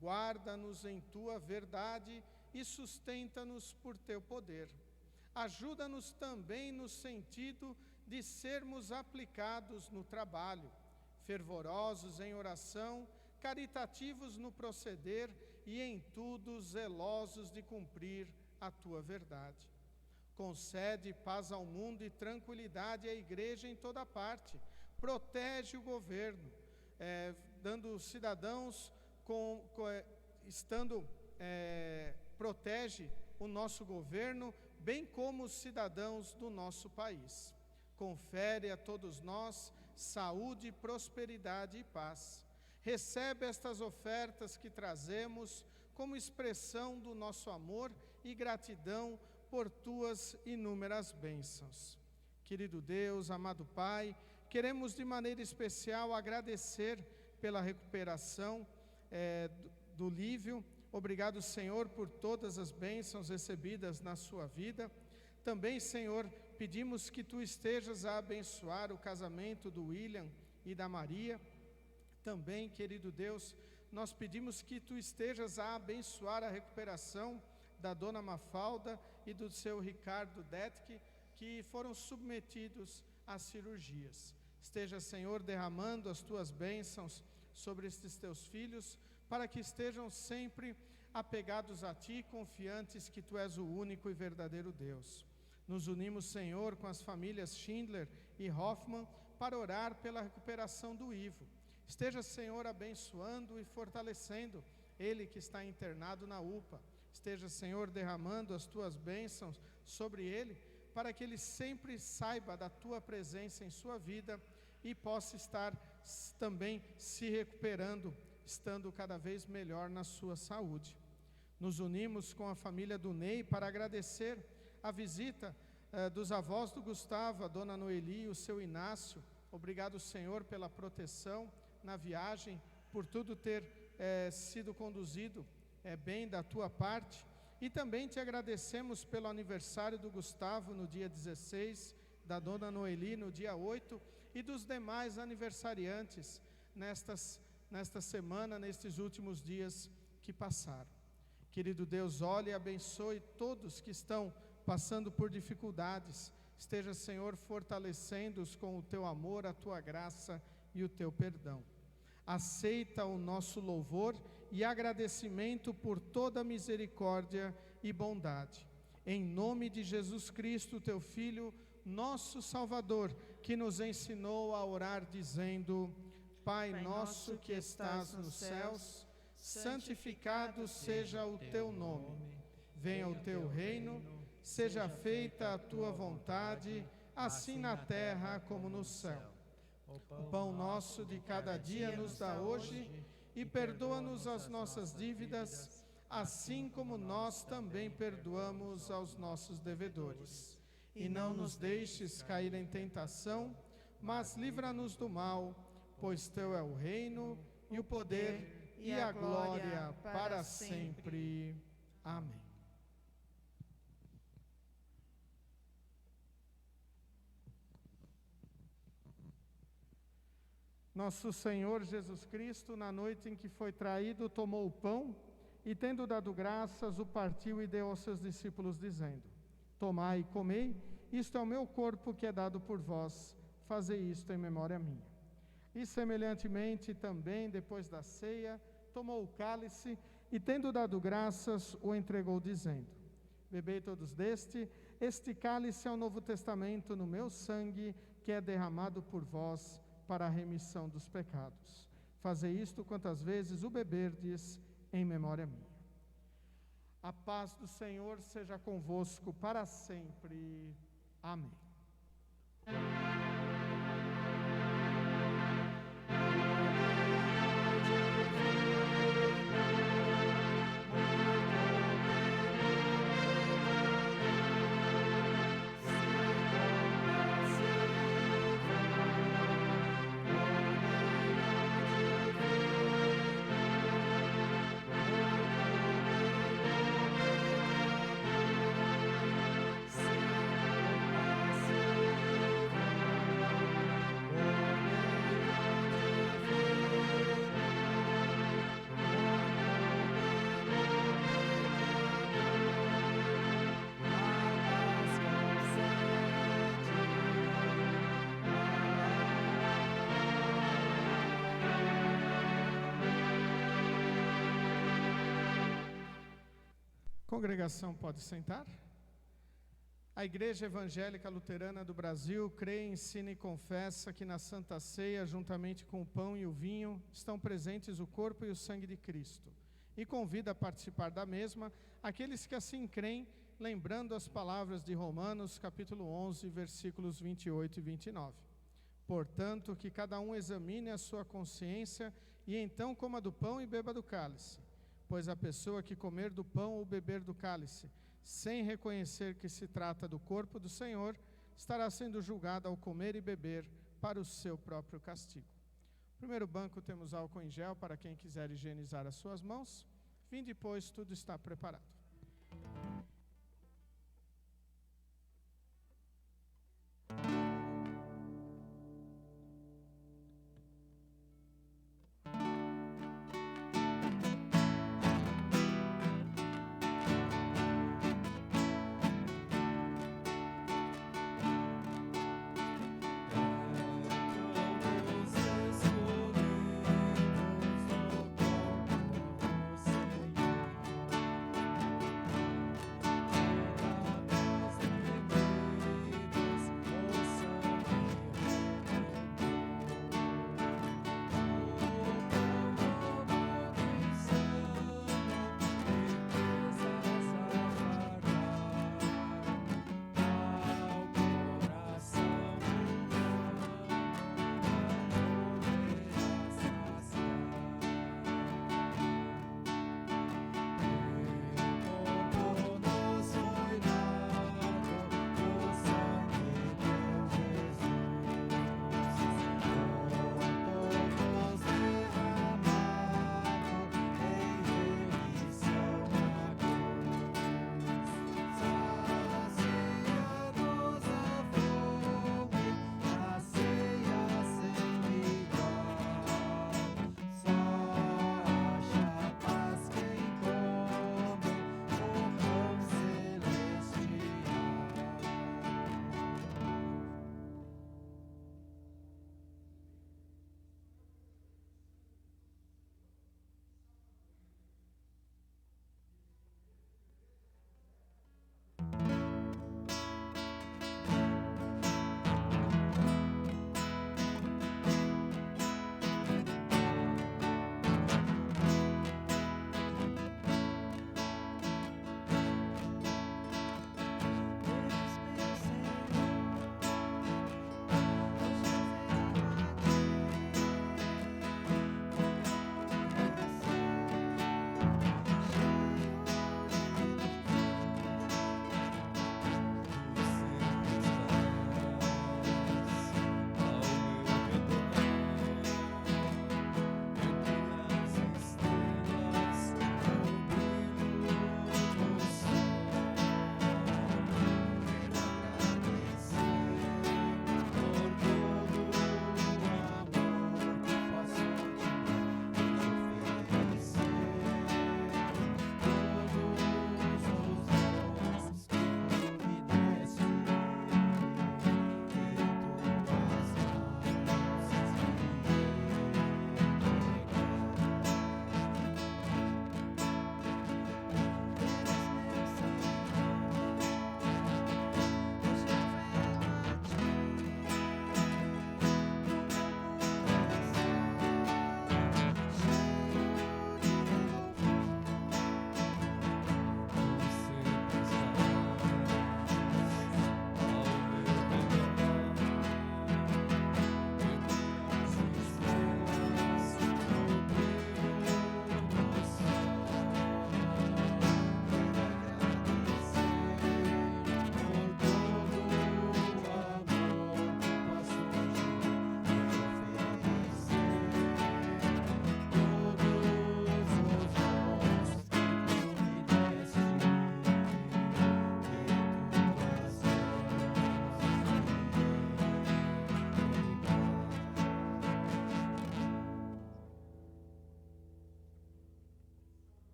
Guarda-nos em tua verdade e sustenta-nos por teu poder. Ajuda-nos também no sentido de sermos aplicados no trabalho, fervorosos em oração, caritativos no proceder e em tudo zelosos de cumprir a tua verdade. Concede paz ao mundo e tranquilidade à igreja em toda parte. Protege o governo, dando cidadãos protege o nosso governo, bem como os cidadãos do nosso país. Confere a todos nós saúde, prosperidade e paz. Recebe estas ofertas que trazemos como expressão do nosso amor e gratidão por tuas inúmeras bênçãos. Querido Deus, amado Pai, queremos de maneira especial agradecer pela recuperação do Lívio. Obrigado, Senhor, por todas as bênçãos recebidas na sua vida. Também, Senhor, pedimos que Tu estejas a abençoar o casamento do William e da Maria. Também, querido Deus, nós pedimos que Tu estejas a abençoar a recuperação da dona Mafalda e do seu Ricardo Detke, que foram submetidos às cirurgias. Esteja, Senhor, derramando as Tuas bênçãos sobre estes Teus filhos, para que estejam sempre apegados a Ti, confiantes que Tu és o único e verdadeiro Deus. Nos unimos, Senhor, com as famílias Schindler e Hoffmann para orar pela recuperação do Ivo. Esteja, Senhor, abençoando e fortalecendo ele que está internado na UPA. Esteja, Senhor, derramando as Tuas bênçãos sobre ele, para que ele sempre saiba da Tua presença em sua vida e possa estar também se recuperando, estando cada vez melhor na sua saúde. Nos unimos com a família do Ney para agradecer a visita dos avós do Gustavo, a dona Noeli e o seu Inácio. Obrigado, Senhor, pela proteção na viagem, por tudo ter sido conduzido bem da Tua parte. E também Te agradecemos pelo aniversário do Gustavo no dia 16, da dona Noeli no dia 8 e dos demais aniversariantes nesta semana, nestes últimos dias que passaram. Querido Deus, olhe e abençoe todos que estão passando por dificuldades. Esteja, Senhor, fortalecendo-os com o Teu amor, a Tua graça e o Teu perdão. Aceita o nosso louvor e agradecimento por toda misericórdia e bondade. Em nome de Jesus Cristo, Teu Filho, nosso Salvador, que nos ensinou a orar dizendo: Pai nosso que estás nos céus, santificado seja o Teu nome. Venha o Teu reino, seja feita a Tua vontade, assim na terra como no céu. O pão nosso de cada dia nos dá hoje, e perdoa-nos as nossas dívidas, assim como nós também perdoamos aos nossos devedores. E não nos deixes cair em tentação, mas livra-nos do mal, pois Teu é o reino, e o poder, e a glória para sempre. Amém. Nosso Senhor Jesus Cristo, na noite em que foi traído, tomou o pão e, tendo dado graças, o partiu e deu aos seus discípulos, dizendo: Tomai e comei, isto é o meu corpo que é dado por vós, fazei isto em memória minha. E semelhantemente também, depois da ceia, tomou o cálice e, tendo dado graças, o entregou, dizendo: bebei todos deste, este cálice é o Novo Testamento no meu sangue, que é derramado por vós para a remissão dos pecados. Fazei isto quantas vezes o beberdes em memória minha. A paz do Senhor seja convosco para sempre. Amém. Congregação pode sentar. A Igreja Evangélica Luterana do Brasil crê, ensina e confessa que na Santa Ceia, juntamente com o pão e o vinho, estão presentes o corpo e o sangue de Cristo, e convida a participar da mesma aqueles que assim creem, lembrando as palavras de Romanos, capítulo 11, versículos 28 e 29. Portanto, que cada um examine a sua consciência e então coma do pão e beba do cálice. Pois a pessoa que comer do pão ou beber do cálice, sem reconhecer que se trata do corpo do Senhor, estará sendo julgada ao comer e beber para o seu próprio castigo. No primeiro banco temos álcool em gel para quem quiser higienizar as suas mãos. Vinde, pois, tudo está preparado.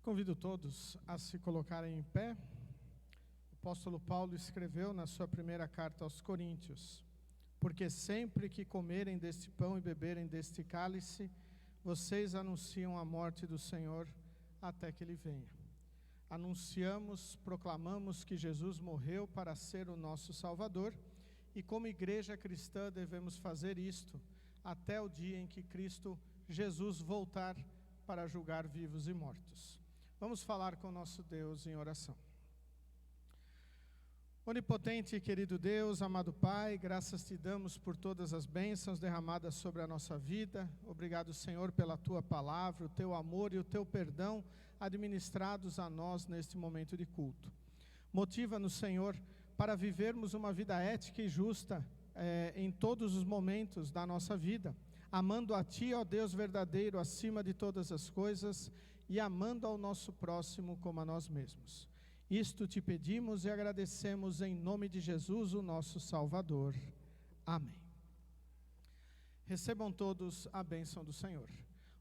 Convido todos a se colocarem em pé. O apóstolo Paulo escreveu na sua primeira carta aos Coríntios: porque sempre que comerem deste pão e beberem deste cálice, vocês anunciam a morte do Senhor até que Ele venha. Anunciamos, proclamamos que Jesus morreu para ser o nosso Salvador, e como igreja cristã devemos fazer isto até o dia em que Cristo Jesus voltar para julgar vivos e mortos. Vamos falar com o nosso Deus em oração. Onipotente e querido Deus, amado Pai, graças te damos por todas as bênçãos derramadas sobre a nossa vida. Obrigado, Senhor, pela tua palavra, o teu amor e o teu perdão administrados a nós neste momento de culto. Motiva-nos, Senhor, para vivermos uma vida ética e justa em todos os momentos da nossa vida, amando a Ti, ó Deus verdadeiro, acima de todas as coisas, e amando ao nosso próximo como a nós mesmos. Isto te pedimos e agradecemos em nome de Jesus, o nosso Salvador. Amém. Recebam todos a bênção do Senhor.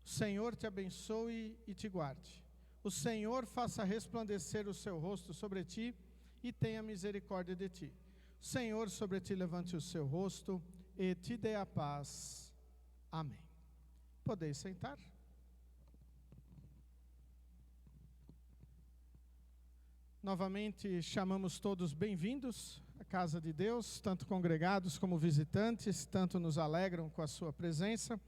O Senhor te abençoe e te guarde. O Senhor faça resplandecer o seu rosto sobre ti e tenha misericórdia de ti. O Senhor sobre ti levante o seu rosto e te dê a paz. Amém. Podeis sentar. Novamente chamamos todos bem-vindos à casa de Deus, tanto congregados como visitantes, tanto nos alegram com a sua presença.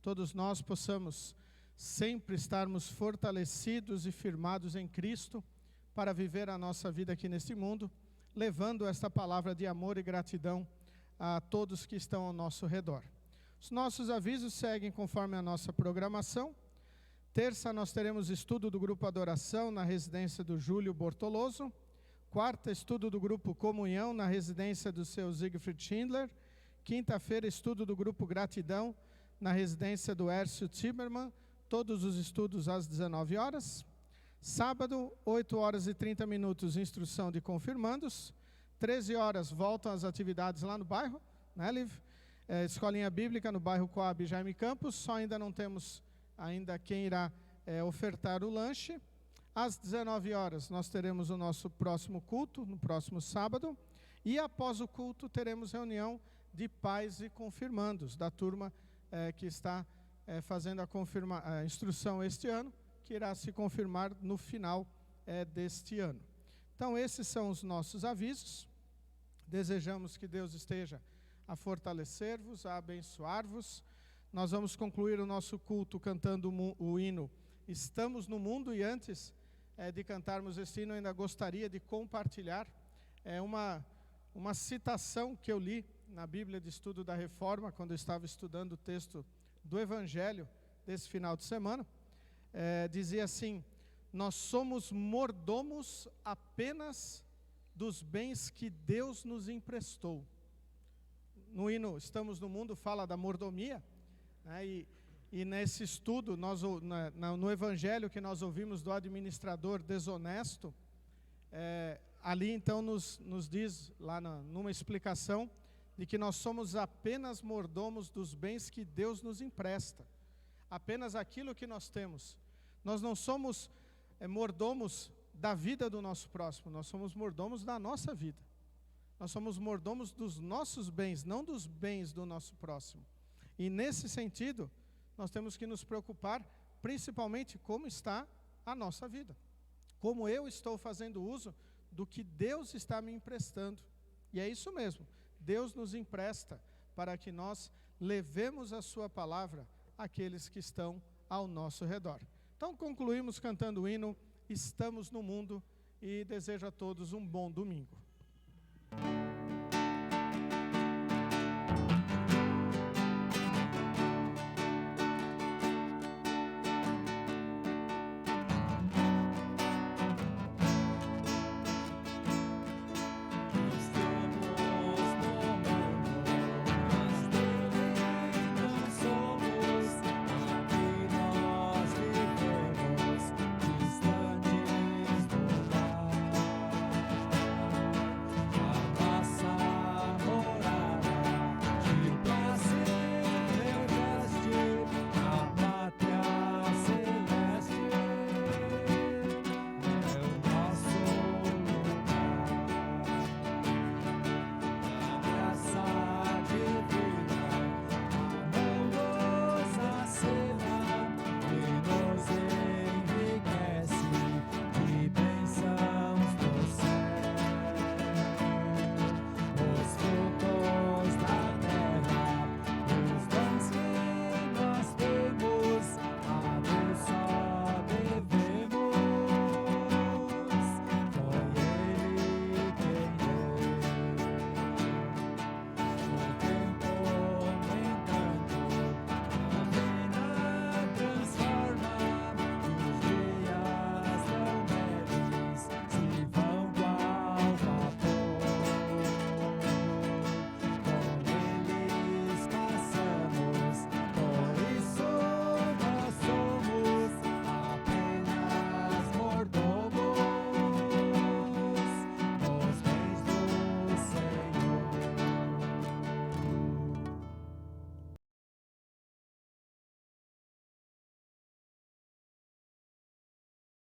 Todos nós possamos sempre estarmos fortalecidos e firmados em Cristo para viver a nossa vida aqui neste mundo, levando esta palavra de amor e gratidão a todos que estão ao nosso redor. Os nossos avisos seguem conforme a nossa programação. Terça nós teremos estudo do grupo Adoração na residência do Júlio Bortoloso. Quarta, estudo do grupo Comunhão na residência do seu Siegfried Schindler. Quinta-feira, estudo do grupo Gratidão na residência do Hércio Timmermann. Todos os estudos às 19 horas. Sábado, 8 horas e 30 minutos, instrução de confirmandos. 13 horas, voltam as atividades lá no bairro, né, Liv? Escolinha Bíblica no bairro Coab Jaime Campos. Só ainda não temos quem irá ofertar o lanche. Às 19 horas nós teremos o nosso próximo culto, no próximo sábado. E após o culto teremos reunião de pais e confirmandos, da turma que está fazendo a instrução este ano, que irá se confirmar no final deste ano. Então esses são os nossos avisos. Desejamos que Deus esteja a fortalecer-vos, a abençoar-vos. Nós vamos concluir o nosso culto cantando o hino Estamos no Mundo, e antes de cantarmos este hino, ainda gostaria de compartilhar uma citação que eu li na Bíblia de Estudo da Reforma, quando eu estava estudando o texto do Evangelho desse final de semana. Dizia assim: nós somos mordomos apenas dos bens que Deus nos emprestou. No hino Estamos no Mundo fala da mordomia. E nesse estudo, no evangelho que nós ouvimos do administrador desonesto, ali então nos diz, lá numa explicação, de que nós somos apenas mordomos dos bens que Deus nos empresta. Apenas aquilo que nós temos. Nós não somos mordomos da vida do nosso próximo, nós somos mordomos da nossa vida. Nós somos mordomos dos nossos bens, não dos bens do nosso próximo. E nesse sentido, nós temos que nos preocupar principalmente como está a nossa vida. Como eu estou fazendo uso do que Deus está me emprestando. E é isso mesmo, Deus nos empresta para que nós levemos a sua palavra àqueles que estão ao nosso redor. Então concluímos cantando o hino Estamos no Mundo, e desejo a todos um bom domingo.